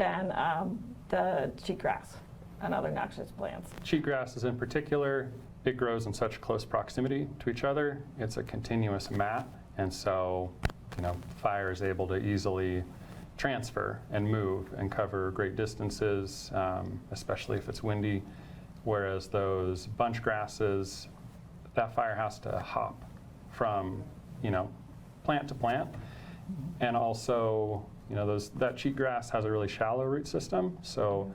than the cheatgrass and other noxious plants. Cheatgrasses in particular, it grows in such close proximity to each other. It's a continuous mat, and so fire is able to easily transfer and move and cover great distances, especially if it's windy. Whereas those bunch grasses, that fire has to hop from plant to plant, and also that cheatgrass has a really shallow root system. So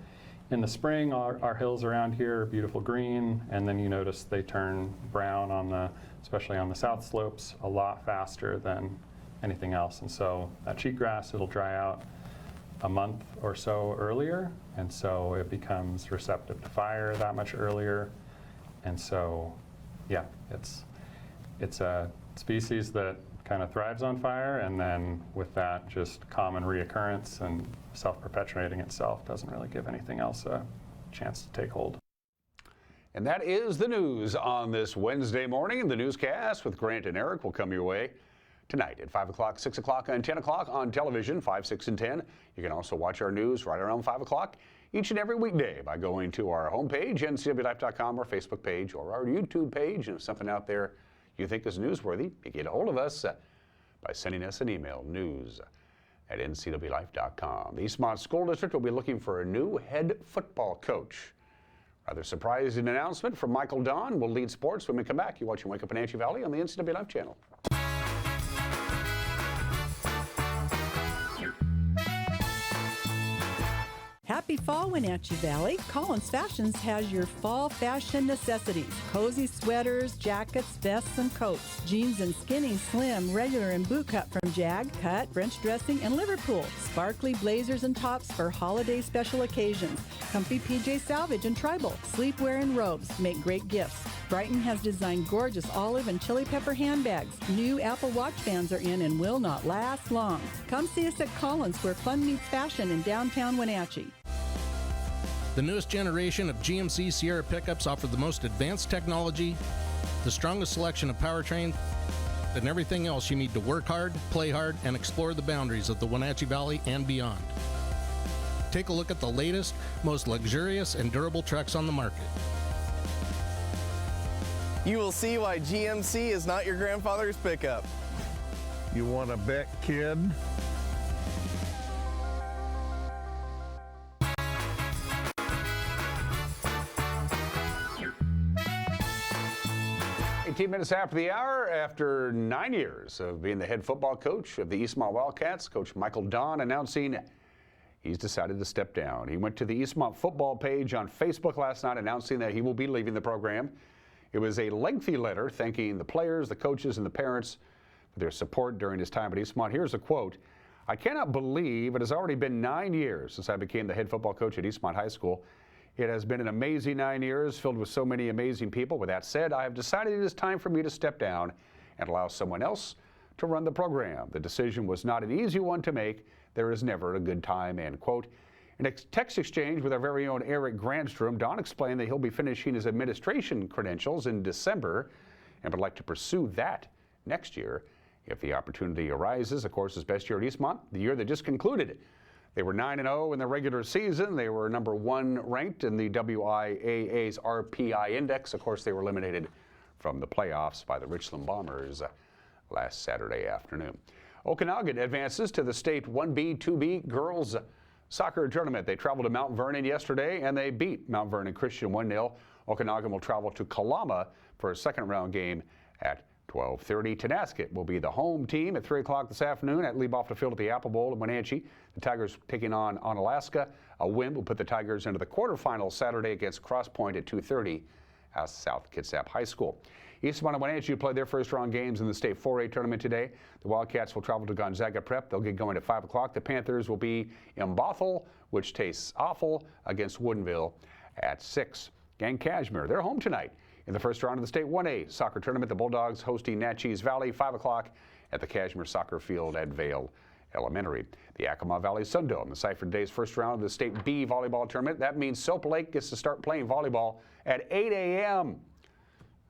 in the spring, our hills around here are beautiful green, and then you notice they turn brown especially on the south slopes, a lot faster than anything else. And so that cheatgrass, it'll dry out a month or so earlier, and so it becomes receptive to fire that much earlier. And so, yeah, it's a species that kind of thrives on fire, and then with that just common reoccurrence and self-perpetuating itself doesn't really give anything else a chance to take hold. And that is the news on this Wednesday morning. The newscast with Grant and Eric will come your way tonight at 5 o'clock, 6 o'clock, and 10 o'clock on television, 5, 6, and 10. You can also watch our news right around 5 o'clock each and every weekday by going to our homepage, ncwlife.com, our Facebook page, or our YouTube page. And if something out there you think is newsworthy, you can get a hold of us by sending us an email, news@ncwlife.com. The Eastmont School District will be looking for a new head football coach. Rather surprising announcement from Michael Don. We'll lead sports when we come back. You're watching Wake Up Wenatchee Valley on the NCW Life channel. Happy fall, Wenatchee Valley. Collins Fashions has your fall fashion necessities. Cozy sweaters, jackets, vests, and coats. Jeans and skinny, slim, regular, and boot cut from Jag, Cut, French dressing, and Liverpool. Sparkly blazers and tops for holiday special occasions. Comfy PJ salvage and tribal. Sleepwear and robes make great gifts. Brighton has designed gorgeous olive and chili pepper handbags. New Apple Watch bands are in and will not last long. Come see us at Collins, where fun meets fashion in downtown Wenatchee. The newest generation of GMC Sierra pickups offer the most advanced technology, the strongest selection of powertrain, and everything else you need to work hard, play hard, and explore the boundaries of the Wenatchee Valley and beyond. Take a look at the latest, most luxurious and durable trucks on the market. You will see why GMC is not your grandfather's pickup. You want to bet, kid? Minutes after the hour, after 9 years of being the head football coach of the Eastmont Wildcats, Coach Michael Don announcing he's decided to step down. He went to the Eastmont football page on Facebook last night announcing that he will be leaving the program. It was a lengthy letter thanking the players, the coaches, and the parents for their support during his time at Eastmont. Here's a quote. "I cannot believe it has already been 9 years since I became the head football coach at Eastmont High School. It has been an amazing 9 years filled with so many amazing people. With that said, I have decided it is time for me to step down and allow someone else to run the program. The decision was not an easy one to make. There is never a good time," end quote. In a text exchange with our very own Eric Grandstrom, Don explained that he'll be finishing his administration credentials in December and would like to pursue that next year if the opportunity arises. Of course, his best year at Eastmont, the year that just concluded. They were 9-0 in the regular season. They were number 1 ranked in the WIAA's RPI index. Of course, they were eliminated from the playoffs by the Richland Bombers last Saturday afternoon. Okanagan advances to the state 1B, 2B girls soccer tournament. They traveled to Mount Vernon yesterday, and they beat Mount Vernon Christian 1-0. Okanagan will travel to Kalama for a second round game at 12:30. Tenasket will be the home team at 3 o'clock this afternoon at Leibofta Field at the Apple Bowl in Wenatchee. The Tigers taking on Alaska. A win will put the Tigers into the quarterfinals Saturday against Cross Point at 2:30 at South Kitsap High School. Eastmont and Wenatchee played their first round games in the state 4A tournament today. The Wildcats will travel to Gonzaga Prep. They'll get going at 5 o'clock. The Panthers will be in Bothell, which tastes awful, against Woodinville at 6. Gang Cashmere, they're home tonight in the first round of the state 1A soccer tournament. The Bulldogs hosting Natchez Valley, 5 o'clock at the Cashmere Soccer Field at Vale Elementary. The Yakima Valley Sundome, the Cypher Day's first round of the state B volleyball tournament. That means Soap Lake gets to start playing volleyball at 8 a.m.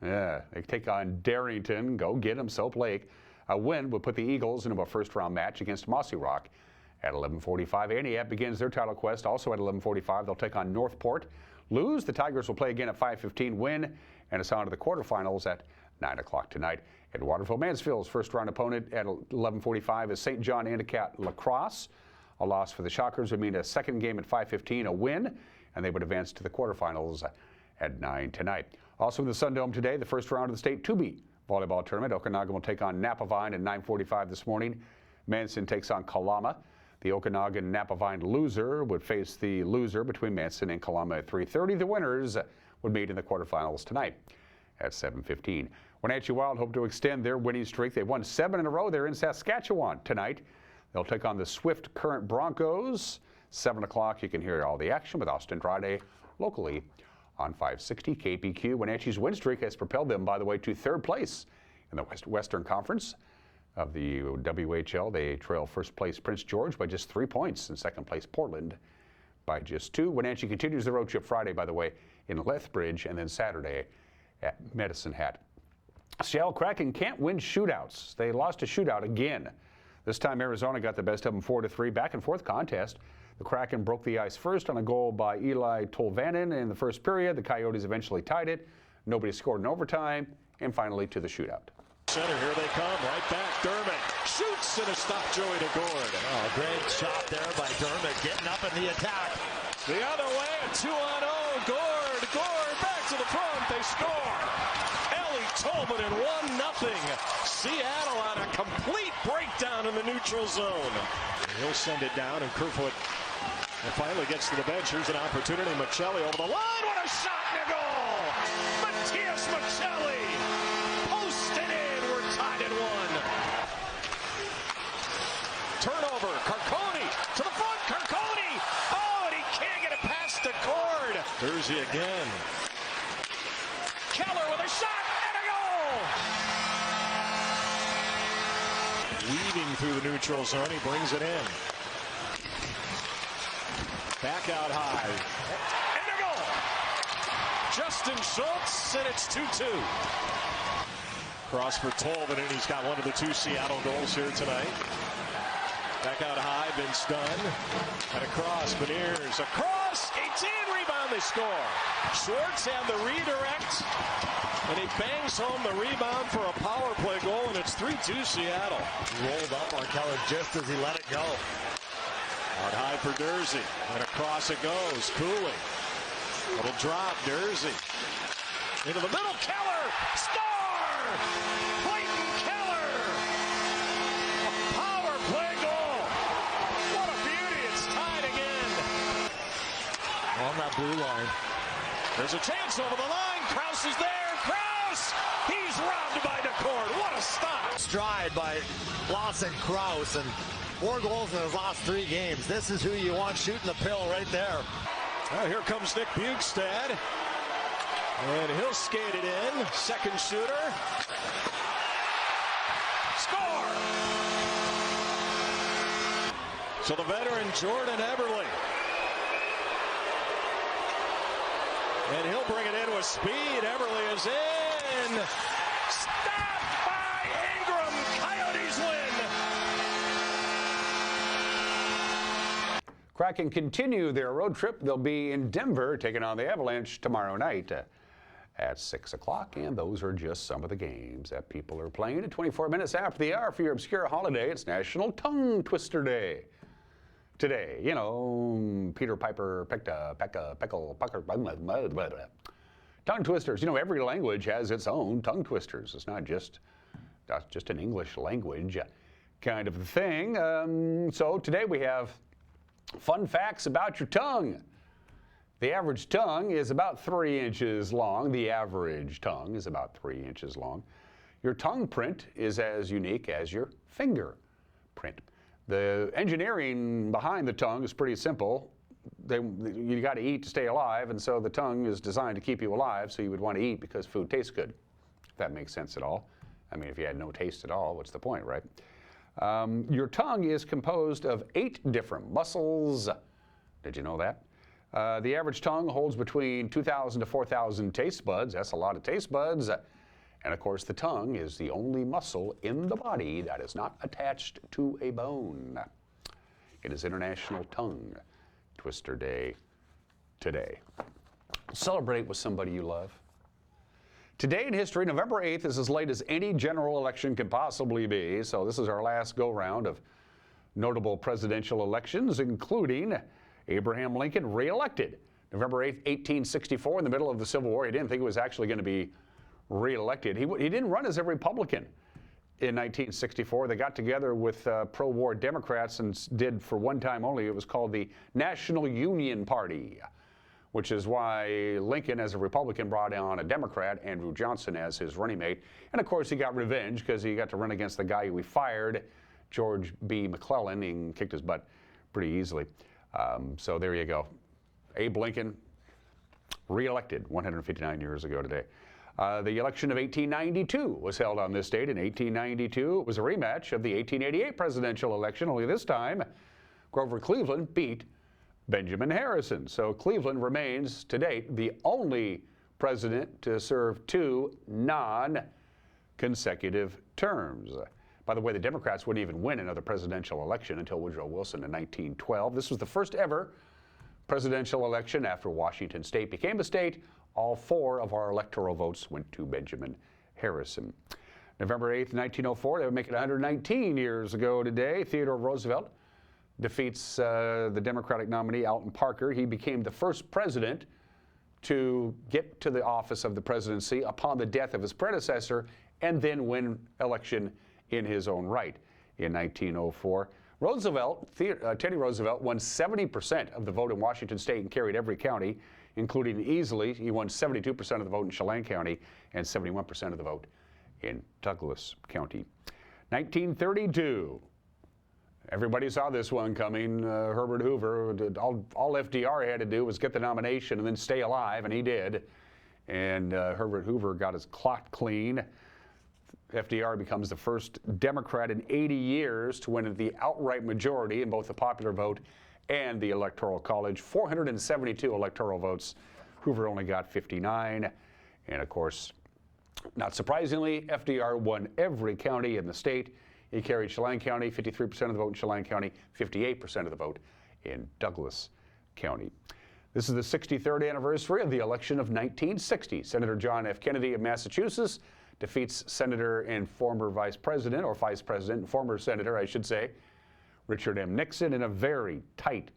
Yeah, they take on Darrington. Go get them, Soap Lake. A win would put the Eagles into a first round match against Mossy Rock At 11:45, Antioch begins their title quest. Also at 11:45, they'll take on Northport. Lose, the Tigers will play again at 5:15. Win, and it's on to the quarterfinals at 9 o'clock tonight. At Waterville, Mansfield's first-round opponent at 11:45 is St. John Endicott Lacrosse. A loss for the Shockers would mean a second game at 5:15, a win, and they would advance to the quarterfinals at 9 tonight. Also in the Sun Dome today, the first round of the state 2B volleyball tournament. Okanagan will take on Napavine at 9:45 this morning. Manson takes on Kalama. The Okanagan-Napavine loser would face the loser between Manson and Kalama at 3:30. The winners would meet in the quarterfinals tonight at 7:15. Wenatchee Wild hope to extend their winning streak. They've won 7 in a row. They're in Saskatchewan tonight. They'll take on the Swift Current Broncos. 7 o'clock, you can hear all the action with Austin Andrade locally on 560 KPQ. Wenatchee's win streak has propelled them, by the way, to 3rd place in the Western Conference of the WHL. They trail first place Prince George by just 3 points, and second place Portland by just 2. Wenatchee continues the road trip Friday, by the way, in Lethbridge, and then Saturday at Medicine Hat. Seattle Kraken can't win shootouts. They lost a shootout again. This time Arizona got the best of them 4-3. Back and forth contest. The Kraken broke the ice first on a goal by Eli Tolvanen in the first period. The Coyotes eventually tied it. Nobody scored in overtime, and finally to the shootout. Center, here they come, right back. Dermott shoots and a stop. Joey DeGord. Oh, great shot there by Dermott, getting up in the attack. The other way, a 2-on-0. Gord back to the front. They score. Ellie Tolman in 1-0. Seattle on a complete breakdown in the neutral zone. He'll send it down, and Kerfoot finally gets to the bench. Here's an opportunity. Michelli over the line. What a shot and a goal! Matthias Michelli posted in. We're tied at 1. Turnover. Carconi to the front. Carconi. Oh, and he can't get it past the cord. Jersey again. Keller with a shot and a goal. Weaving through the neutral zone, he brings it in. Back out high. And a goal. Justin Schultz, and it's 2-2. Cross for Tolman, and he's got one of the 2 Seattle goals here tonight. Back out high, Vince Dunn. And across, Beniers. Across, 18, rebound, they score. Schwartz and the redirect. And he bangs home the rebound for a power play goal, and it's 3-2 Seattle. Rolled up on Keller just as he let it go. Out high for Dersey, and across it goes. Cooley. Little drop, Dersey. Into the middle, Keller! Score! Clayton Keller! A power play goal! What a beauty, it's tied again. On that blue line. There's a chance over the line, Krause is there! Krause! He's robbed by DeCord. What a stop! Stride by Lawson Krause, and 4 goals in his last 3 games. This is who you want shooting the pill right there. Well, here comes Nick Bukestad. And he'll skate it in. Second shooter. Score! So the veteran Jordan Eberle. And he'll bring it in with speed. Eberle is in. Stopped by Ingram. Coyotes win. Kraken continue their road trip. They'll be in Denver taking on the Avalanche tomorrow night at 6 o'clock. And those are just some of the games that people are playing. At 24 minutes after the hour for your obscure holiday, it's National Tongue Twister Day. Today, you know, Peter Piper picked a peckle, pucker, blah, blah, blah, blah, blah. Tongue twisters. You know, every language has its own tongue twisters. It's not just an English language kind of thing. So today we have fun facts about your tongue. The average tongue is about 3 inches long. The average tongue is about 3 inches long. Your tongue print is as unique as your finger print. The engineering behind the tongue is pretty simple. You got to eat to stay alive, and so the tongue is designed to keep you alive, so you would want to eat because food tastes good, if that makes sense at all. I mean, if you had no taste at all, what's the point, right? Your tongue is composed of 8 different muscles. Did you know that? The average tongue holds between 2,000 to 4,000 taste buds. That's a lot of taste buds. And of course, the tongue is the only muscle in the body that is not attached to a bone. It is International Tongue Twister Day today. Celebrate with somebody you love. Today in history, November 8th is as late as any general election can possibly be, so this is our last go-round of notable presidential elections, including Abraham Lincoln re-elected November 8th, 1864, in the middle of the Civil War. He didn't think he was actually going to be re-elected. He didn't run as a Republican in 1964. They got together with pro-war Democrats and did, for one time only, it was called the National Union Party, which is why Lincoln, as a Republican, brought on a Democrat, Andrew Johnson, as his running mate. And of course, he got revenge because he got to run against the guy who he fired, George B. McClellan, and kicked his butt pretty easily. So there you go. Abe Lincoln, re-elected 159 years ago today. The election of 1892 was held on this date. In 1892, it was a rematch of the 1888 presidential election, only this time, Grover Cleveland beat Benjamin Harrison. So Cleveland remains, to date, the only president to serve 2 non-consecutive terms. By the way, the Democrats wouldn't even win another presidential election until Woodrow Wilson in 1912. This was the first ever presidential election after Washington State became a state. All 4 of our electoral votes went to Benjamin Harrison. November 8th, 1904, they would make it 119 years ago today. Theodore Roosevelt defeats the Democratic nominee, Alton Parker. He became the first president to get to the office of the presidency upon the death of his predecessor and then win election in his own right in 1904. Teddy Roosevelt won 70% of the vote in Washington State and carried every county, including easily, he won 72% of the vote in Chelan County and 71% of the vote in Douglas County. 1932. Everybody saw this one coming. Herbert Hoover, all FDR had to do was get the nomination and then stay alive, and he did. And Herbert Hoover got his clock clean. FDR becomes the first Democrat in 80 years to win the outright majority in both the popular vote and the Electoral College. 472 electoral votes. Hoover only got 59. And of course, not surprisingly, FDR won every county in the state. He carried Chelan County, 53% of the vote in Chelan County, 58% of the vote in Douglas County. This is the 63rd anniversary of the election of 1960. Senator John F. Kennedy of Massachusetts defeats Senator and former Vice President, or Vice President, former Senator, I should say, Richard M. Nixon in a very tight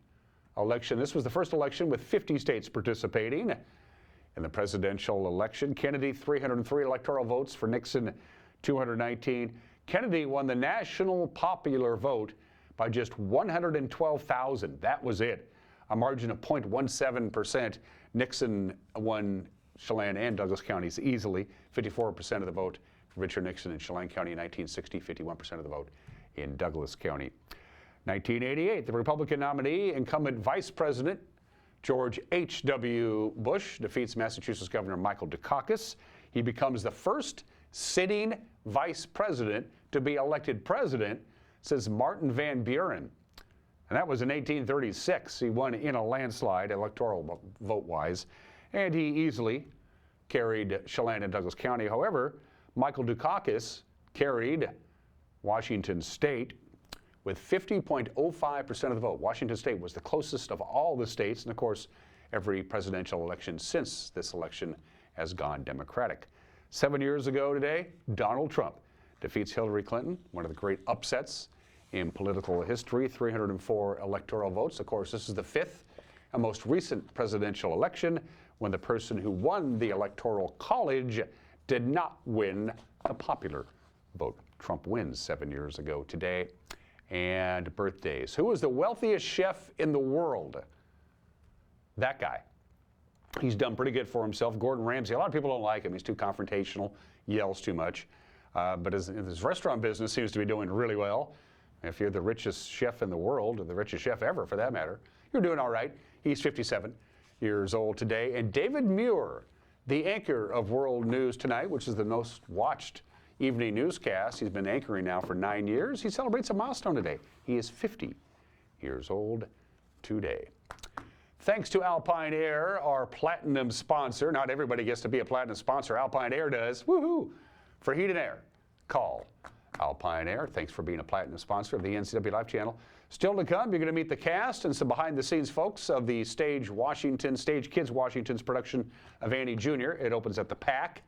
election. This was the first election with 50 states participating. In the presidential election, Kennedy, 303 electoral votes for Nixon, 219. Kennedy won the national popular vote by just 112,000. That was it. A margin of 0.17%. Nixon won Chelan and Douglas counties easily. 54% of the vote for Richard Nixon in Chelan County in 1960, 51% of the vote in Douglas County. 1988, the Republican nominee, incumbent Vice President George H.W. Bush, defeats Massachusetts Governor Michael Dukakis. He becomes the first sitting vice president to be elected president since Martin Van Buren. And that was in 1836. He won in a landslide, electoral vote-wise, and he easily carried Chelan and Douglas County. However, Michael Dukakis carried Washington State with 50.05% of the vote. Washington State was the closest of all the states, and of course, every presidential election since this election has gone Democratic. 7 years ago today, Donald Trump defeats Hillary Clinton, one of the great upsets in political history, 304 electoral votes. Of course, this is the 5th and most recent presidential election when the person who won the Electoral College did not win the popular vote. Trump wins 7 years ago today. And birthdays. Who is the wealthiest chef in the world? That guy. He's done pretty good for himself. Gordon Ramsay. A lot of people don't like him. He's too confrontational, yells too much. But his restaurant business seems to be doing really well. If you're the richest chef in the world, or the richest chef ever for that matter, you're doing all right. He's 57 years old today. And David Muir, the anchor of World News Tonight, which is the most watched evening newscast. He's been anchoring now for 9 years. He celebrates a milestone today. He is 50 years old today. Thanks to Alpine Air, our platinum sponsor. Not everybody gets to be a platinum sponsor. Alpine Air does. Woohoo! For heat and air, call Alpine Air, thanks for being a platinum sponsor of the NCW Life Channel. Still to come, you're going to meet the cast and some behind-the-scenes folks of the Stage Kids Washington's production of Annie Jr. It opens at the PAC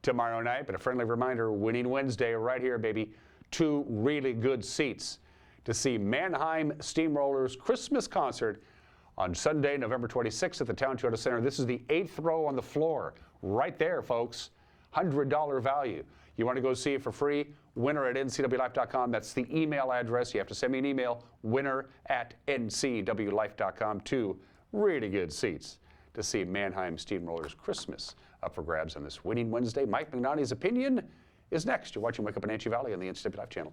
tomorrow night. But a friendly reminder, Winning Wednesday right here, baby. 2 really good seats to see Mannheim Steamrollers Christmas concert on Sunday, November 26th at the Town Toyota Center. This is the 8th row on the floor. Right there, folks. $100 value. You want to go see it for free? winner@ncwlife.com. That's the email address. You have to send me an email, winner@ncwlife.com. 2 really good seats to see Mannheim Steamrollers Christmas up for grabs on this Winning Wednesday. Mike Magnani's opinion is next. You're watching Wake Up Wenatchee Valley on the NCW Life Channel.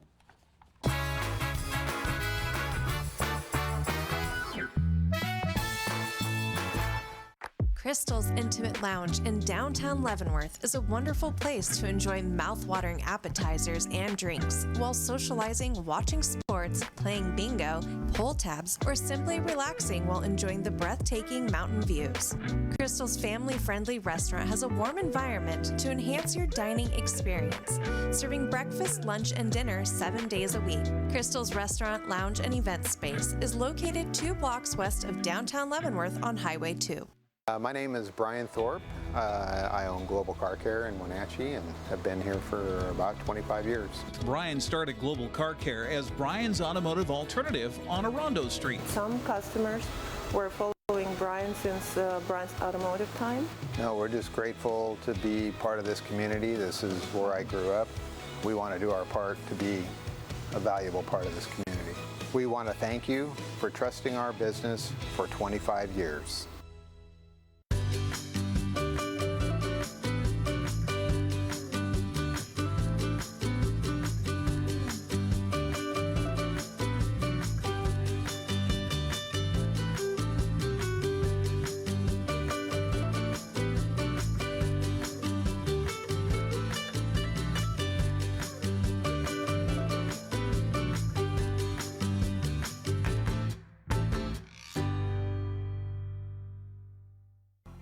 Crystal's Intimate Lounge in downtown Leavenworth is a wonderful place to enjoy mouth-watering appetizers and drinks while socializing, watching sports, playing bingo, pull tabs, or simply relaxing while enjoying the breathtaking mountain views. Crystal's family-friendly restaurant has a warm environment to enhance your dining experience, serving breakfast, lunch, and dinner 7 days a week. Crystal's restaurant, lounge, and event space is located 2 blocks west of downtown Leavenworth on Highway 2. My name is Brian Thorpe. I own Global Car Care in Wenatchee and have been here for about 25 years. Brian started Global Car Care as Brian's automotive alternative on Orondo Street. Some customers were following Brian since Brian's automotive time. No, we're just grateful to be part of this community. This is where I grew up. We want to do our part to be a valuable part of this community. We want to thank you for trusting our business for 25 years.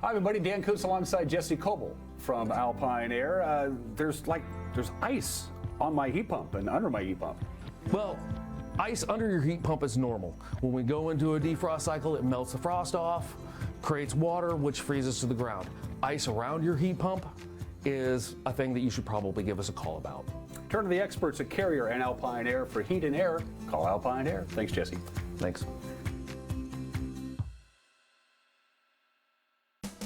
Hi, everybody. Dan Coates alongside Jesse Coble from Alpine Air. There's ice on my heat pump and under my heat pump. Well, ice under your heat pump is normal. When we go into a defrost cycle, it melts the frost off, creates water, which freezes to the ground. Ice around your heat pump is a thing that you should probably give us a call about. Turn to the experts at Carrier and Alpine Air for heat and air. Call Alpine Air. Thanks, Jesse. Thanks.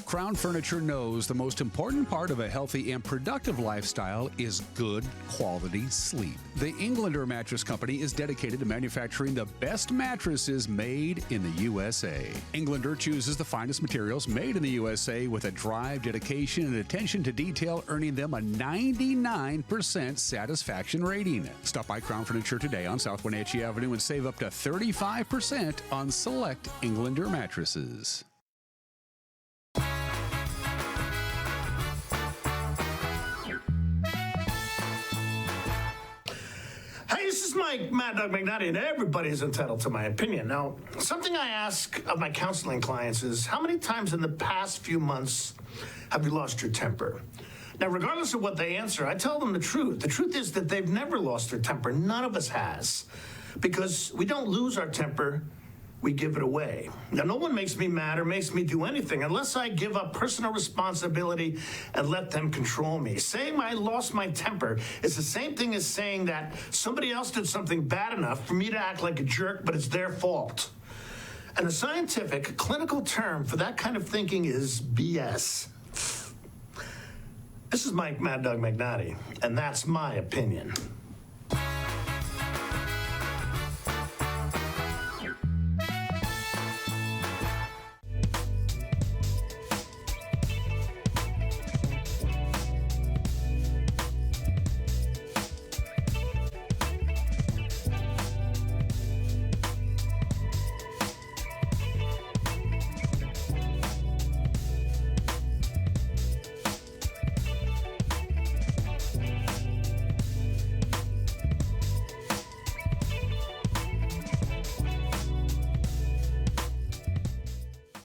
Crown Furniture knows the most important part of a healthy and productive lifestyle is good quality sleep. The Englander Mattress Company is dedicated to manufacturing the best mattresses made in the USA. Englander chooses the finest materials made in the USA with a drive, dedication, and attention to detail, earning them a 99% satisfaction rating. Stop by Crown Furniture today on South Wenatchee Avenue and save up to 35% on select Englander mattresses. Hey, this is Mad Dog McNally, and everybody is entitled to my opinion. Now, something I ask of my counseling clients is, how many times in the past few months have you lost your temper? Now, regardless of what they answer, I tell them the truth. The truth is that they've never lost their temper. None of us has. Because we don't lose our temper, we give it away. Now, no one makes me mad or makes me do anything unless I give up personal responsibility and let them control me. Saying I lost my temper is the same thing as saying that somebody else did something bad enough for me to act like a jerk, but it's their fault. And the scientific, clinical term for that kind of thinking is BS. This is Mike Mad Dog McNally, and that's my opinion.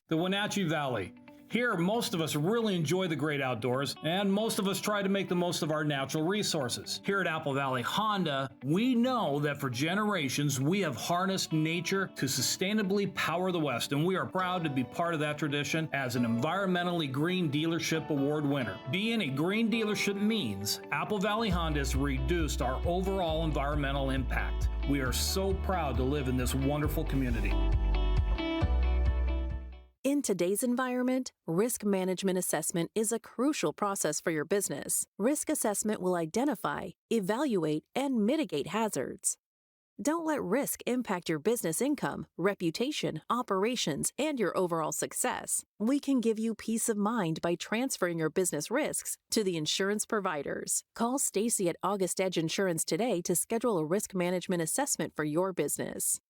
The Wenatchee Valley, Here, most of us really enjoy the great outdoors, and most of us try to make the most of our natural resources. Here at Apple Valley Honda, we know that for generations we have harnessed nature to sustainably power the West, and we are proud to be part of that tradition as an environmentally green dealership award winner. Being a green dealership means Apple Valley Honda has reduced our overall environmental impact. We are so proud to live in this wonderful community. In today's environment, risk management assessment is a crucial process for your business. Risk assessment will identify, evaluate, and mitigate hazards. Don't let risk impact your business income, reputation, operations, and your overall success. We can give you peace of mind by transferring your business risks to the insurance providers. Call Stacy at August Edge Insurance today to schedule a risk management assessment for your business.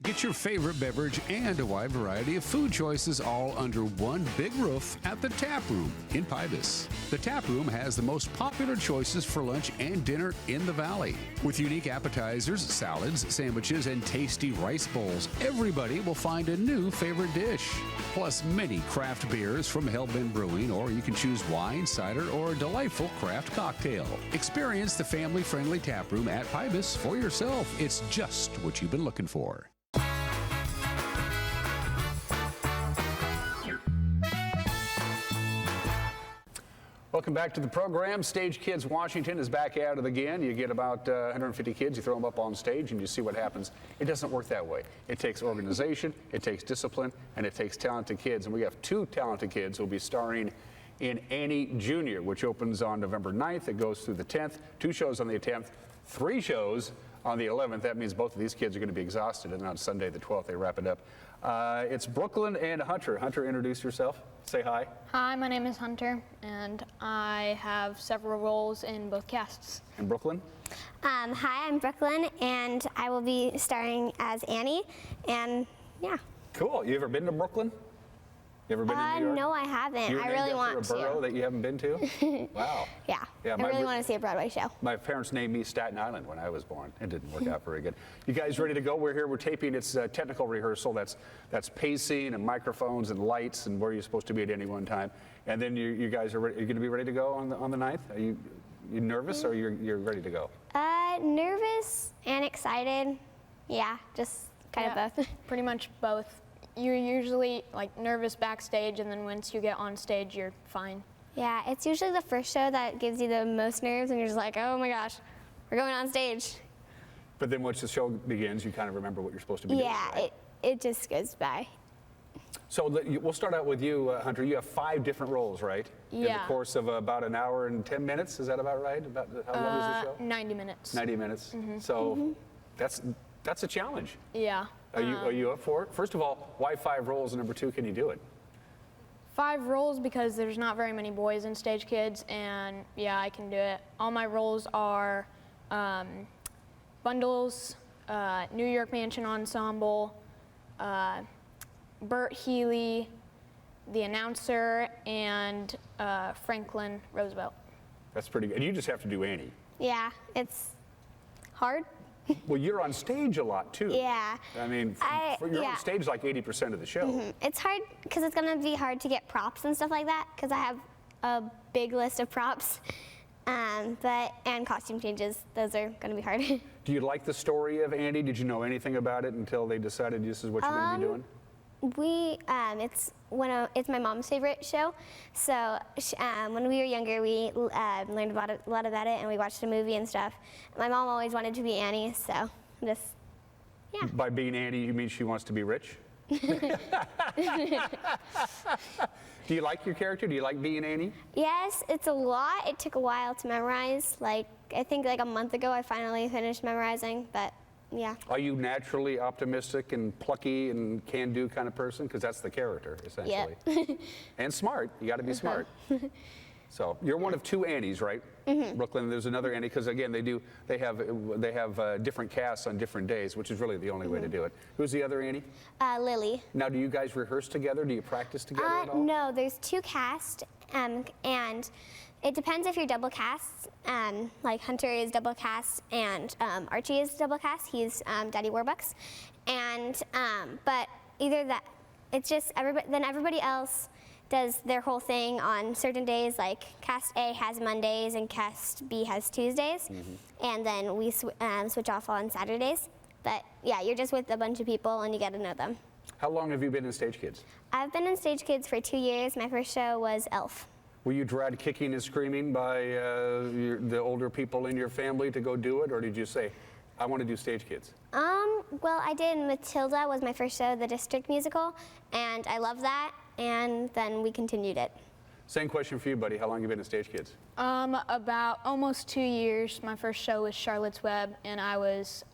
Get your favorite beverage and a wide variety of food choices all under one big roof at the Tap Room in Pybus. The Tap Room has the most popular choices for lunch and dinner in the Valley. With unique appetizers, salads, sandwiches, and tasty rice bowls, everybody will find a new favorite dish. Plus many craft beers from Hellbent Brewing, or you can choose wine, cider, or a delightful craft cocktail. Experience the family-friendly Tap Room at Pybus for yourself. It's just what you've been looking for. Welcome back to the program. Stage Kids Washington is back at it again. You get about 150 kids, you throw them up on stage, and you see what happens. It doesn't work that way. It takes organization, it takes discipline, and it takes talented kids. And we have two talented kids who will be starring in Annie Jr., which opens on November 9th. It goes through the 10th. 2 shows on the 10th, 3 shows on the 11th. That means both of these kids are going to be exhausted, and on Sunday the 12th they wrap it up. It's Brooklyn and Hunter. Hunter, introduce yourself. Say hi. Hi, my name is Hunter, and I have several roles in both casts. And Brooklyn? Hi, I'm Brooklyn, and I will be starring as Annie, and yeah. Cool. You ever been to Brooklyn? You ever been to New York? No, I haven't. I really want to. A borough that you haven't been to? Wow. Yeah. I really want to see a Broadway show. My parents named me Staten Island when I was born. It didn't work out very good. You guys ready to go? We're here. We're taping. It's technical rehearsal. That's pacing and microphones and lights and where you're supposed to be at any one time. And then you guys are going to be ready to go on the 9th? Are you nervous or you're ready to go? Nervous and excited. Yeah, just kind of both. Pretty much both. You're usually like nervous backstage, and then once you get on stage, you're fine. Yeah, it's usually the first show that gives you the most nerves, and you're just like, oh my gosh, we're going on stage. But then once the show begins, you kind of remember what you're supposed to be doing. Yeah, right? it just goes by. So we'll start out with you, Hunter. You have 5 different roles, right? Yeah. In the course of about an hour and 10 minutes. Is that about right? About how long is the show? 90 minutes. 90 minutes. Mm-hmm. So that's a challenge. Yeah. Are you up for it? First of all, why 5 roles? And number 2, can you do it? 5 roles because there's not very many boys in Stage Kids, and yeah, I can do it. All my roles are Bundles, New York Mansion Ensemble, Bert Healy, the announcer, and Franklin Roosevelt. That's pretty good. And you just have to do Annie. Yeah, it's hard. Well, you're on stage a lot, too. Yeah. I mean, you're on stage like 80% of the show. Mm-hmm. It's hard because it's going to be hard to get props and stuff like that because I have a big list of props. And costume changes, those are going to be hard. Do you like the story of Andy? Did you know anything about it until they decided this is what you're going to be doing? It's my mom's favorite show. So when we were younger, we learned a lot about it, and we watched a movie and stuff. My mom always wanted to be Annie, so just, yeah. By being Annie, you mean she wants to be rich? Do you like your character? Do you like being Annie? Yes, it's a lot. It took a while to memorize. I think a month ago I finally finished memorizing, but yeah. Are you naturally optimistic and plucky and can-do kind of person? Because that's the character, essentially. Yep. And smart. You got to be smart. So you're one of 2 Annies, right? Mm-hmm. Brooklyn, there's another Annie because again they have different casts on different days, which is really the only way to do it. Who's the other Annie? Lily. Now, do you guys rehearse together? Do you practice together at all? No, there's 2 casts, and it depends if you're double cast. Like Hunter is double cast, and Archie is double cast. He's Daddy Warbucks, and but either that, it's just everybody else does their whole thing on certain days, like Cast A has Mondays and Cast B has Tuesdays, and then we switch off on Saturdays. But yeah, you're just with a bunch of people and you get to know them. How long have you been in Stage Kids? I've been in Stage Kids for 2 years. My first show was Elf. Were you dragged kicking and screaming by the older people in your family to go do it, or did you say, I want to do Stage Kids? Well, I did. Matilda was my first show, the district musical, and I loved that, and then we continued it. Same question for you, buddy. How long have you been in Stage Kids? About almost 2 years. My first show was Charlotte's Web, and I was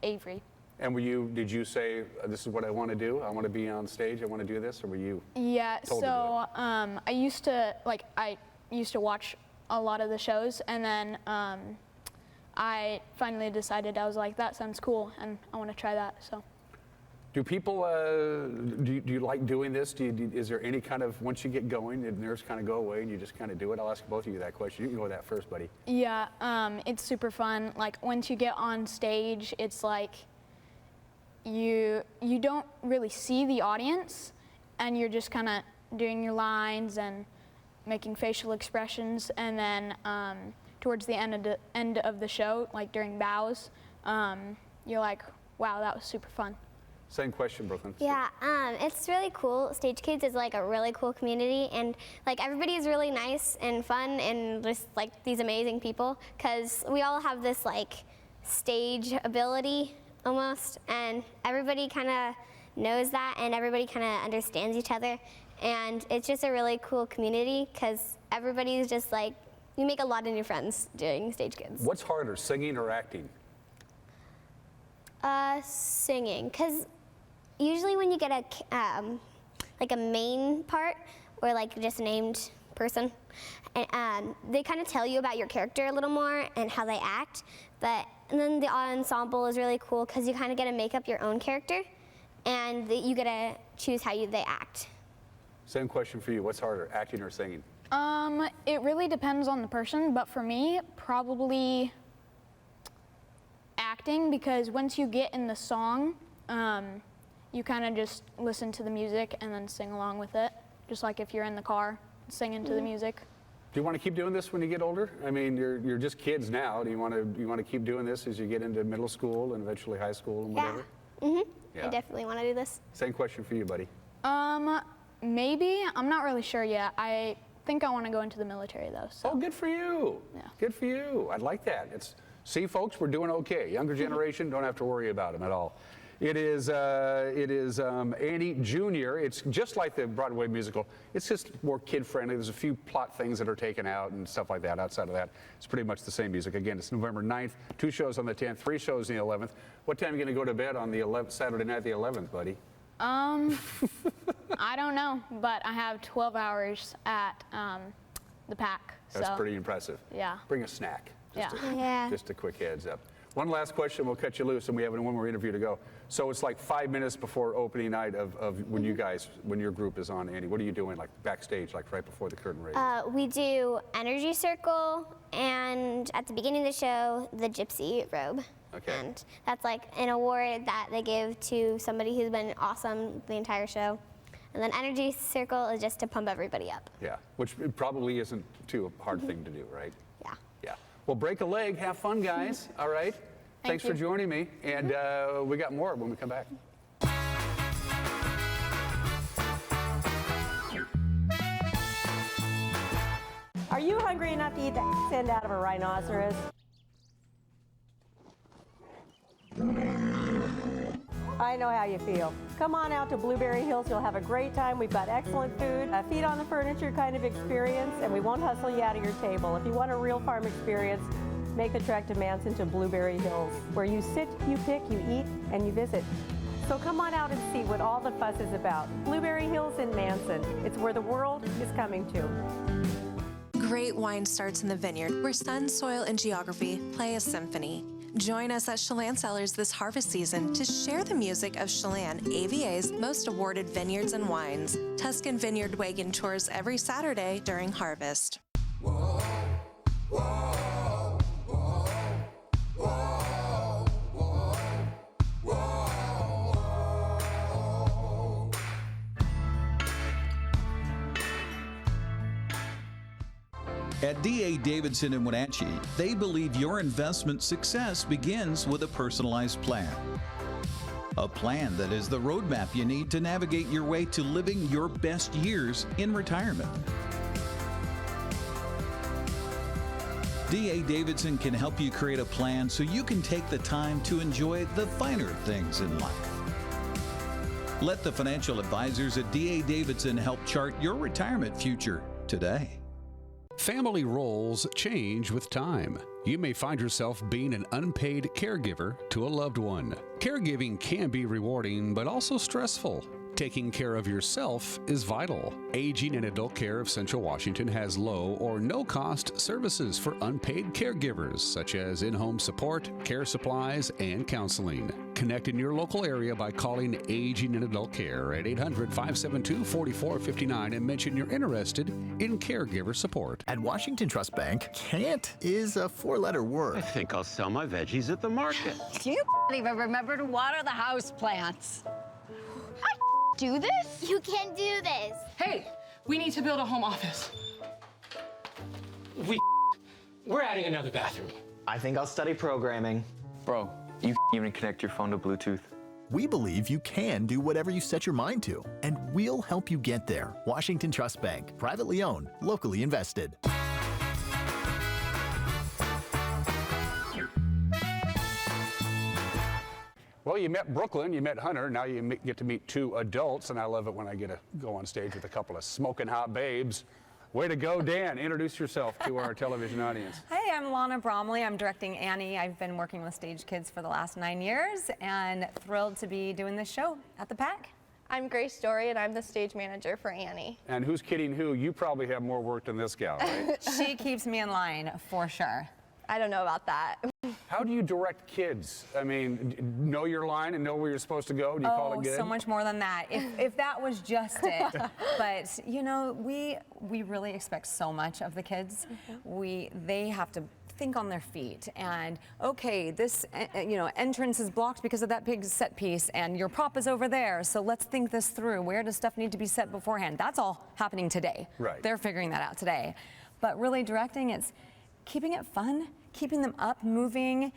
Avery. And did you say, this is what I want to do? I want to be on stage, I want to do this, or were you Yeah, told to do it? I used to watch a lot of the shows, and then I finally decided, I was like, that sounds cool, and I want to try that, so. Do people, do you like doing this? Is there any kind of, once you get going, the nerves kind of go away and you just kind of do it? I'll ask both of you that question. You can go with that first, buddy. Yeah, it's super fun. Like, once you get on stage, it's like, you don't really see the audience, and you're just kind of doing your lines and making facial expressions, and then towards the end of the show, like during bows, you're like, wow, that was super fun. Same question, Brooklyn. Yeah, it's really cool. Stage Kids is like a really cool community, and like everybody is really nice and fun and just like these amazing people, because we all have this like stage ability almost, and everybody kind of knows that, and everybody kind of understands each other, and it's just a really cool community because everybody's just like, you make a lot of new friends doing Stage Kids. What's harder, singing or acting? Singing, because usually when you get like a main part or like just a named person, and they kind of tell you about your character a little more and how they act, and then the ensemble is really cool because you kind of get to make up your own character, and you get to choose how they act. Same question for you. What's harder, acting or singing? It really depends on the person, but for me, probably acting, because once you get in the song, you kind of just listen to the music and then sing along with it, just like if you're in the car singing to the music. Do you want to keep doing this when you get older? I mean, you're just kids now. Do you want to keep doing this as you get into middle school and eventually high school and whatever? Yeah. I definitely want to do this. Same question for you, buddy. Maybe. I'm not really sure yet. I think I want to go into the military, though. So. Oh, good for you. Yeah. Good for you. I'd like that. See, folks, we're doing okay. Younger generation, don't have to worry about them at all. It is Annie Jr. It's just like the Broadway musical. It's just more kid-friendly. There's a few plot things that are taken out and stuff like that. Outside of that, it's pretty much the same music. Again, it's November 9th, 2 shows on the 10th, 3 shows on the 11th. What time are you going to go to bed on the 11th, Saturday night, the 11th, buddy? I don't know, but I have 12 hours at the PAC. That's pretty impressive. Yeah. Bring a snack. Yeah. Just a quick heads up. One last question, we'll cut you loose, and we have one more interview to go. So it's like 5 minutes before opening night of when your group is on, Andy. What are you doing, like backstage, like right before the curtain raises? We do Energy Circle, and at the beginning of the show, the Gypsy Robe. Okay. And that's like an award that they give to somebody who's been awesome the entire show. And then Energy Circle is just to pump everybody up. Yeah, which probably isn't too hard thing to do, right? Yeah. Yeah. Well, break a leg, have fun, guys. All right. Thanks for joining me, and we got more when we come back. Are you hungry enough to eat the end out of a rhinoceros? I know how you feel. Come on out to Blueberry Hills. You'll have a great time. We've got excellent food, a feet on the furniture kind of experience, and we won't hustle you out of your table. If you want a real farm experience, make the trek to Manson to Blueberry Hills, where you sit, you pick, you eat, and you visit. So come on out and see what all the fuss is about. Blueberry Hills in Manson. It's where the world is coming to. Great wine starts in the vineyard, where sun, soil, and geography play a symphony. Join us at Chelan Cellars this harvest season to share the music of Chelan, AVA's most awarded vineyards and wines. Tuscan Vineyard Wagon tours every Saturday during harvest. Whoa, whoa. At D.A. Davidson in Wenatchee, they believe your investment success begins with a personalized plan. A plan that is the roadmap you need to navigate your way to living your best years in retirement. D.A. Davidson can help you create a plan so you can take the time to enjoy the finer things in life. Let the financial advisors at D.A. Davidson help chart your retirement future today. Family roles change with time. You may find yourself being an unpaid caregiver to a loved one. Caregiving can be rewarding, but also stressful. Taking care of yourself is vital. Aging and Adult Care of Central Washington has low or no cost services for unpaid caregivers, such as in-home support, care supplies, and counseling. Connect in your local area by calling Aging and Adult Care at 800-572-4459 and mention you're interested in caregiver support. At Washington Trust Bank, can't is a four-letter word. I think I'll sell my veggies at the market. Do you even remember to water the house plants? Do this? You can do this. Hey, we need to build a home office. We're adding another bathroom. I think I'll study programming. Bro, you even connect your phone to Bluetooth. We believe you can do whatever you set your mind to, and we'll help you get there. Washington Trust Bank, privately owned, locally invested. Well, you met Brooklyn, you met Hunter, now you get to meet two adults, and I love it when I get to go on stage with a couple of smoking hot babes. Way to go, Dan. Introduce yourself to our television audience. Hey, I'm Lana Bromley. I'm directing Annie. I've been working with Stage Kids for the last 9 years, and thrilled to be doing this show at the PAC. I'm Grace Story, and I'm the stage manager for Annie. And who's kidding who? You probably have more work than this gal, right? She keeps me in line, for sure. I don't know about that. How do you direct kids? I mean, know your line and know where you're supposed to go? Do you call it good? So much more than that. If that was just it. But, you know, we really expect so much of the kids. They have to think on their feet, and okay, this entrance is blocked because of that big set piece, and your prop is over there, so let's think this through. Where does stuff need to be set beforehand? That's all happening today. Right. They're figuring that out today. But really directing, it's keeping it fun, keeping them up, moving,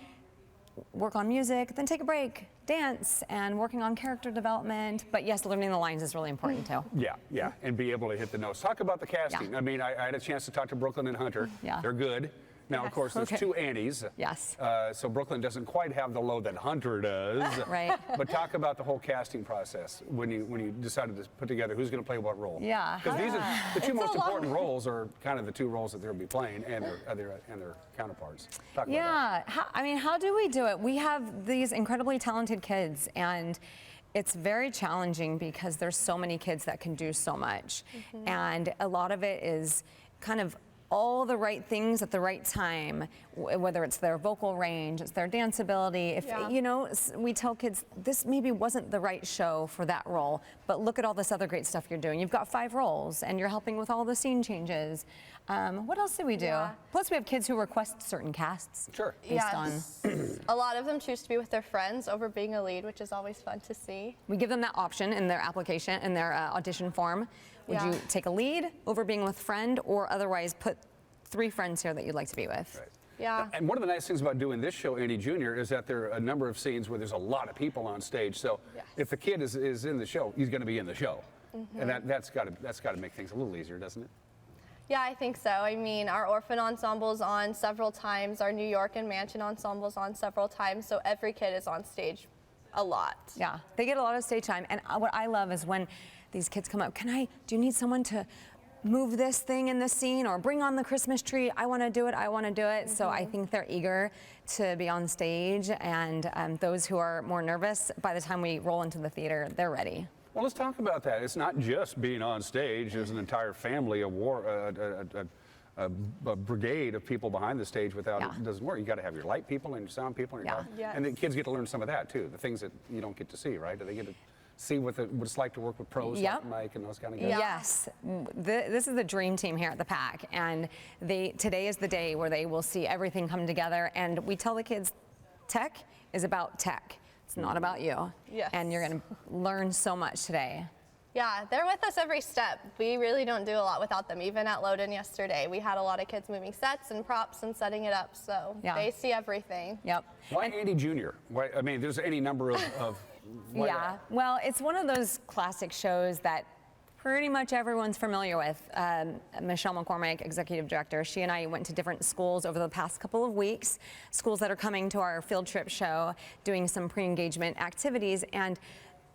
work on music, then take a break, dance, and working on character development. But yes, learning the lines is really important too. Yeah, and be able to hit the notes. Talk about the casting. Yeah. I mean, I had a chance to talk to Brooklyn and Hunter. Yeah. They're good. Now, of course, there's two Annies. Yes. So Brooklyn doesn't quite have the load that Hunter does. Right. But talk about the whole casting process when you decided to put together who's going to play what role. Yeah. Because these are the two most important roles are kind of the two roles that they'll be playing and their counterparts. Talk about that. How do we do it? We have these incredibly talented kids, and it's very challenging because there's so many kids that can do so much. And a lot of it is kind of all the right things at the right time, whether it's their vocal range, it's their dance ability. We tell kids, this maybe wasn't the right show for that role, but look at all this other great stuff you're doing. You've got 5 roles, and you're helping with all the scene changes. What else do we do? Yeah. Plus, we have kids who request certain casts. Sure. Based on. A lot of them choose to be with their friends over being a lead, which is always fun to see. We give them that option in their application, in their audition form. Would you take a lead over being with a friend, or otherwise put 3 friends here that you'd like to be with? Right. Yeah. And one of the nice things about doing this show, Andy Jr., is that there are a number of scenes where there's a lot of people on stage. So if the kid is in the show, he's going to be in the show. And that's got to make things a little easier, doesn't it? Yeah, I think so. I mean, our orphan ensemble's on several times, our New York and Mansion ensemble's on several times, so every kid is on stage a lot. Yeah, they get a lot of stage time. And what I love is when these kids come up, do you need someone to move this thing in the scene, or bring on the Christmas tree? I want to do it. So I think they're eager to be on stage, and those who are more nervous, by the time we roll into the theater, they're ready. Well, let's talk about that. It's not just being on stage. There's an entire family, a brigade of people behind the stage. Without it doesn't work. You got to have your light people and your sound people, and and the kids get to learn some of that too. The things that you don't get to see, right? They get to see what it's like to work with pros like Mike and those kind of guys. Yes, this is the dream team here at the PAC, and today is the day where they will see everything come together. And we tell the kids, tech is about tech. It's not about you. Yes. And you're going to learn so much today. Yeah, they're with us every step. We really don't do a lot without them. Even at Loden yesterday, we had a lot of kids moving sets and props and setting it up, so they see everything. Yep. Why Andy Jr.? Why, I mean, there's any number of why yeah, well, it's one of those classic shows that pretty much everyone's familiar with. Michelle McCormick, executive director, she and I went to different schools over the past couple of weeks, schools that are coming to our field trip show, doing some pre-engagement activities, and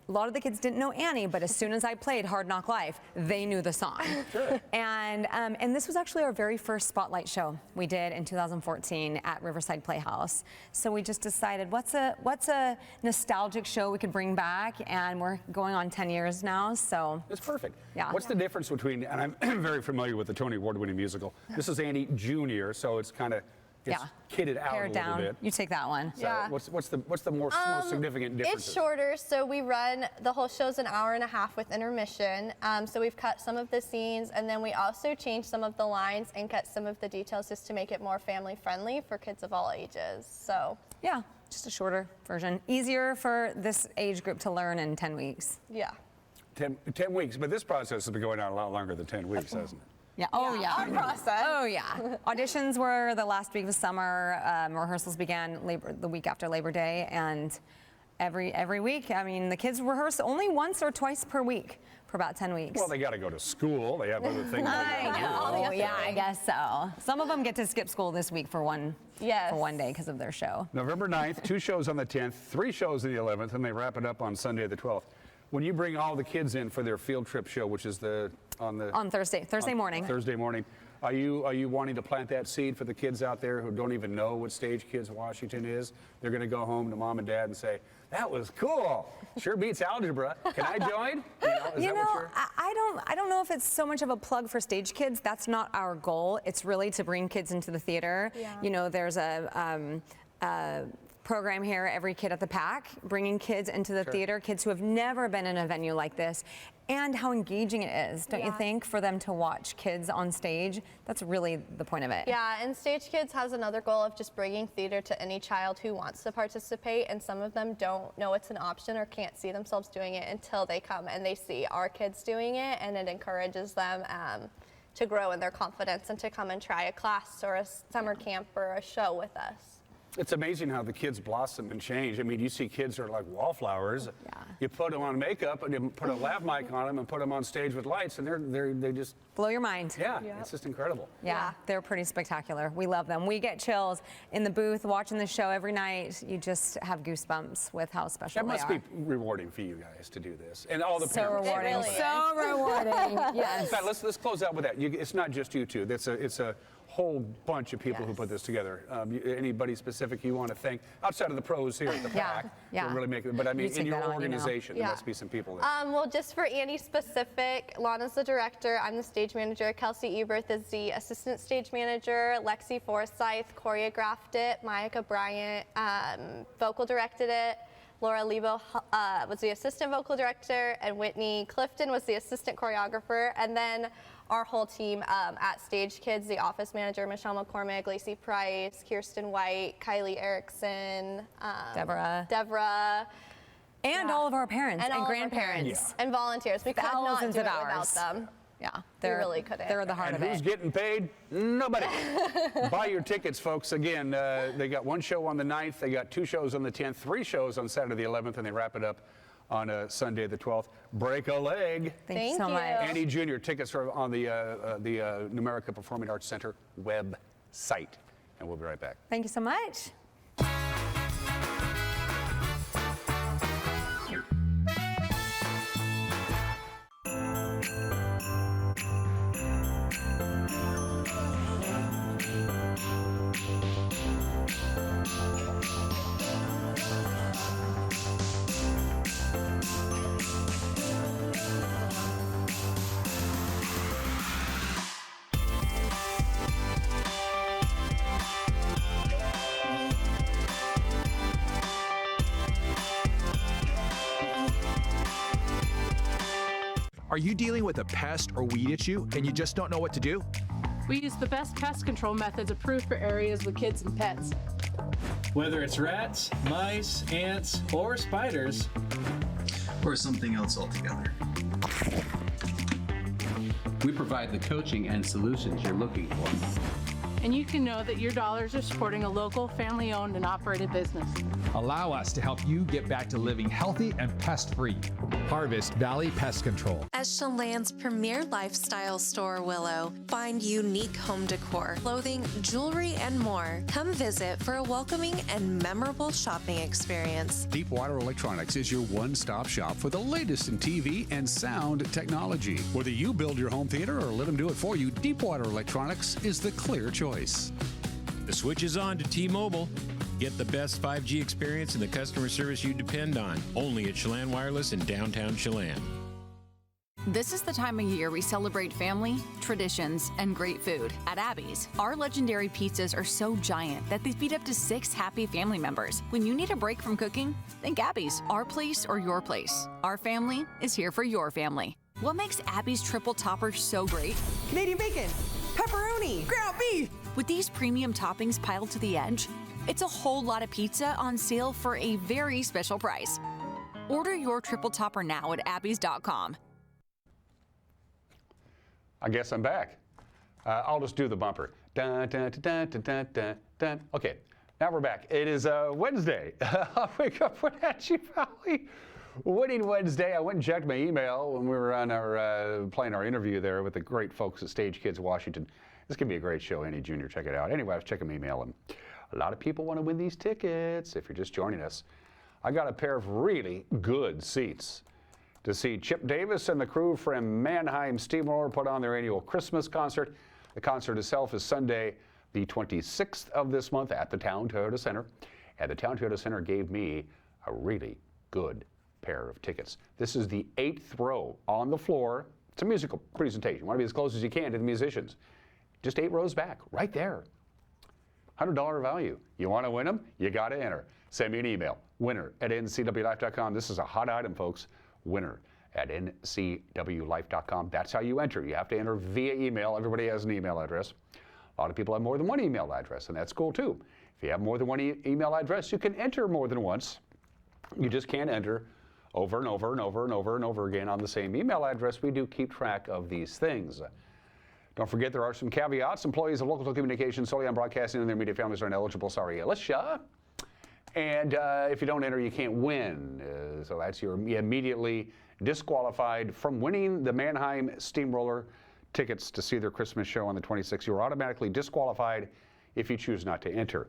a lot of the kids didn't know Annie, but as soon as I played Hard Knock Life, they knew the song. Sure. And this was actually our very first spotlight show we did in 2014 at Riverside Playhouse. So we just decided, what's a nostalgic show we could bring back? And we're going on 10 years now, so. It's perfect. Yeah. What's the difference between, and I'm very familiar with the Tony Award-winning musical. This is Andy Jr., so it's kind of, it's kitted out Pared a little down. bit. You take that one. So what's the most significant difference? It's shorter, so we run, the whole show's an hour and a half with intermission. So we've cut some of the scenes, and then we also changed some of the lines and cut some of the details just to make it more family friendly for kids of all ages. So yeah, just a shorter version. Easier for this age group to learn in 10 weeks. Yeah. 10 weeks, but this process has been going on a lot longer than 10 weeks, hasn't it? Yeah. Oh, yeah. Our process. Oh, yeah. Auditions were the last week of summer. Rehearsals began the week after Labor Day, and every week, I mean, the kids rehearse only once or twice per week for about 10 weeks. Well, they got to go to school. They have other things. I know. Yeah, I guess so. Some of them get to skip school this week for one day because of their show. November 9th, 2 shows on the 10th, 3 shows on the 11th, and they wrap it up on Sunday the 12th. When you bring all the kids in for their field trip show, which is on Thursday morning. Thursday morning. Are you wanting to plant that seed for the kids out there who don't even know what Stage Kids Washington is? They're going to go home to mom and dad and say, "That was cool. Sure beats algebra. Can I join?" I don't know if it's so much of a plug for Stage Kids. That's not our goal. It's really to bring kids into the theater. Yeah. You know, there's a program here, Every Kid at the Pack, bringing kids into the theater, kids who have never been in a venue like this, and how engaging it is, don't you think, for them to watch kids on stage? That's really the point of it. Yeah, and Stage Kids has another goal of just bringing theater to any child who wants to participate, and some of them don't know it's an option or can't see themselves doing it until they come and they see our kids doing it, and it encourages them to grow in their confidence and to come and try a class or a summer camp or a show with us. It's amazing how the kids blossom and change. I mean, you see kids that are like wallflowers. Yeah. You put them on makeup and you put a lav mic on them and put them on stage with lights, and they just blow your mind. Yeah, it's just incredible. Yeah, they're pretty spectacular. We love them. We get chills in the booth watching the show every night. You just have goosebumps with how special they are. That must be rewarding for you guys to do this, and all the so parents. Rewarding. Really so rewarding. Yes. In fact, let's close out with that. It's not just you two. It's a whole bunch of people who put this together. Anybody specific you want to thank outside of the pros here at the Pack? Yeah. Really make it. But I mean, in your organization, there must be some people there. Well, just for Annie specific, Lana's the director. I'm the stage manager. Kelsey Eberth is the assistant stage manager. Lexi Forsyth choreographed it. Mayaka Bryant vocal directed it. Laura Lebo was the assistant vocal director, and Whitney Clifton was the assistant choreographer. And then our whole team at Stage Kids, the office manager, Michelle McCormick, Lacey Price, Kirsten White, Kylie Erickson, Deborah. And all of our parents and all grandparents. And volunteers. We could not do it Thousands of hours. without them. Yeah, they really couldn't. They're the heart and of it. who's getting paid? Nobody. Buy your tickets, folks. Again, they got 1 show on the 9th, they got 2 shows on the 10th, 3 shows on Saturday the 11th, and they wrap it up on Sunday the 12th. Break a leg. Thank you so much. Andy Jr. Tickets are on the Numerica Performing Arts Center website. And we'll be right back. Thank you so much. Are you dealing with a pest or weed issue and you just don't know what to do? We use the best pest control methods approved for areas with kids and pets. Whether it's rats, mice, ants, or spiders, or something else altogether. We provide the coaching and solutions you're looking for. And you can know that your dollars are supporting a local, family-owned and operated business. Allow us to help you get back to living healthy and pest-free. Harvest Valley Pest Control. As Chelan's premier lifestyle store, Willow, find unique home decor, clothing, jewelry, and more. Come visit for a welcoming and memorable shopping experience. Deepwater Electronics is your one-stop shop for the latest in TV and sound technology. Whether you build your home theater or let them do it for you, Deepwater Electronics is the clear choice. The switch is on to T-Mobile. Get the best 5G experience and the customer service you depend on. Only at Chelan Wireless in downtown Chelan. This is the time of year we celebrate family, traditions, and great food. At Abby's, our legendary pizzas are so giant that they feed up to 6 happy family members. When you need a break from cooking, think Abby's. Our place or your place. Our family is here for your family. What makes Abby's triple topper so great? Canadian bacon, pepperoni, ground beef. With these premium toppings piled to the edge, it's a whole lot of pizza on sale for a very special price. Order your triple topper now at abbys.com. I guess I'm back. I'll just do the bumper. Dun, dun, dun, dun, dun, dun, dun. Okay, now we're back. It is Wednesday. Wake up, Wenatchee Valley. Winning Wednesday. I went and checked my email when we were on our playing our interview there with the great folks at Stage Kids Washington. This can be a great show, any junior. Check it out. Anyway, I was checking my email, and a lot of people want to win these tickets. If you're just joining us, I got a pair of really good seats to see Chip Davis and the crew from Mannheim Steamroller put on their annual Christmas concert. The concert itself is Sunday, the 26th of this month at the Town Toyota Center. And the Town Toyota Center gave me a really good pair of tickets. This is the 8th row on the floor. It's a musical presentation. You want to be as close as you can to the musicians. Just 8 rows back, right there. $100 value. You want to win them? You got to enter. Send me an email, winner@ncwlife.com. This is a hot item, folks. Winner@ncwlife.com. That's how you enter. You have to enter via email. Everybody has an email address. A lot of people have more than one email address, and that's cool too. If you have more than one email address, you can enter more than once. You just can't enter over and over and over and over and over again on the same email address. We do keep track of these things. Don't forget there are some caveats. Employees of local communications solely on broadcasting and their immediate families are ineligible. Sorry, Alicia. And if you don't enter, you can't win. So that's you're immediately disqualified from winning the Mannheim Steamroller tickets to see their Christmas show on the 26th. You're automatically disqualified if you choose not to enter.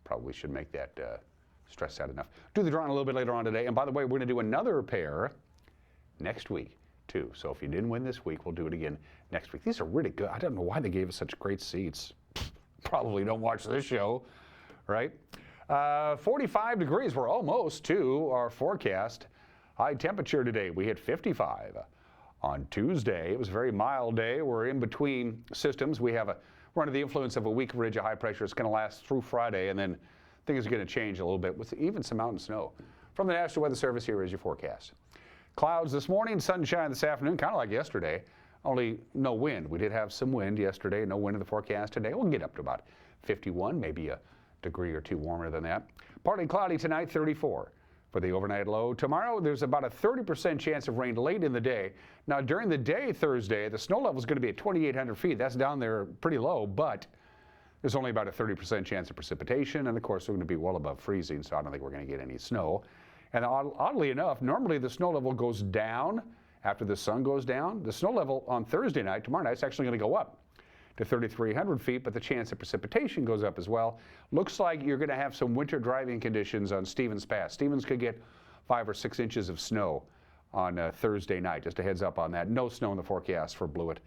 Probably should make that stressed out enough. Do the drawing a little bit later on today. And by the way, we're going to do another pair next week, too. So if you didn't win this week, we'll do it again next week. These are really good. I don't know why they gave us such great seats. Probably don't watch this show, right? 45 degrees. We're almost to our forecast. High temperature today. We hit 55 on Tuesday. It was a very mild day. We're in between systems. We're under the influence of a weak ridge of high pressure. It's going to last through Friday, and then things are going to change a little bit with even some mountain snow. From the National Weather Service, here is your forecast. Clouds this morning, sunshine this afternoon, kind of like yesterday, only no wind. We did have some wind yesterday, no wind in the forecast today. We'll get up to about 51, maybe a degree or two warmer than that. Partly cloudy tonight, 34 for the overnight low. Tomorrow, there's about a 30% chance of rain late in the day. Now, during the day Thursday, the snow level is going to be at 2,800 feet. That's down there pretty low, but there's only about a 30% chance of precipitation, and of course, we're going to be well above freezing, so I don't think we're going to get any snow. And oddly enough, normally the snow level goes down after the sun goes down. The snow level on Thursday night, tomorrow night, is actually going to go up to 3,300 feet, but the chance of precipitation goes up as well. Looks like you're going to have some winter driving conditions on Stevens Pass. Stevens could get 5 or 6 inches of snow on Thursday night. Just a heads up on that. No snow in the forecast for Blewett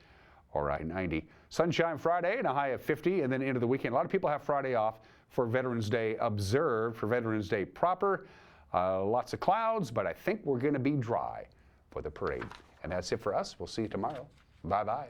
or I-90. Sunshine Friday and a high of 50, and then into the weekend. A lot of people have Friday off for Veterans Day observed, for Veterans Day proper. Lots of clouds, but I think we're going to be dry for the parade. And that's it for us. We'll see you tomorrow. Bye-bye.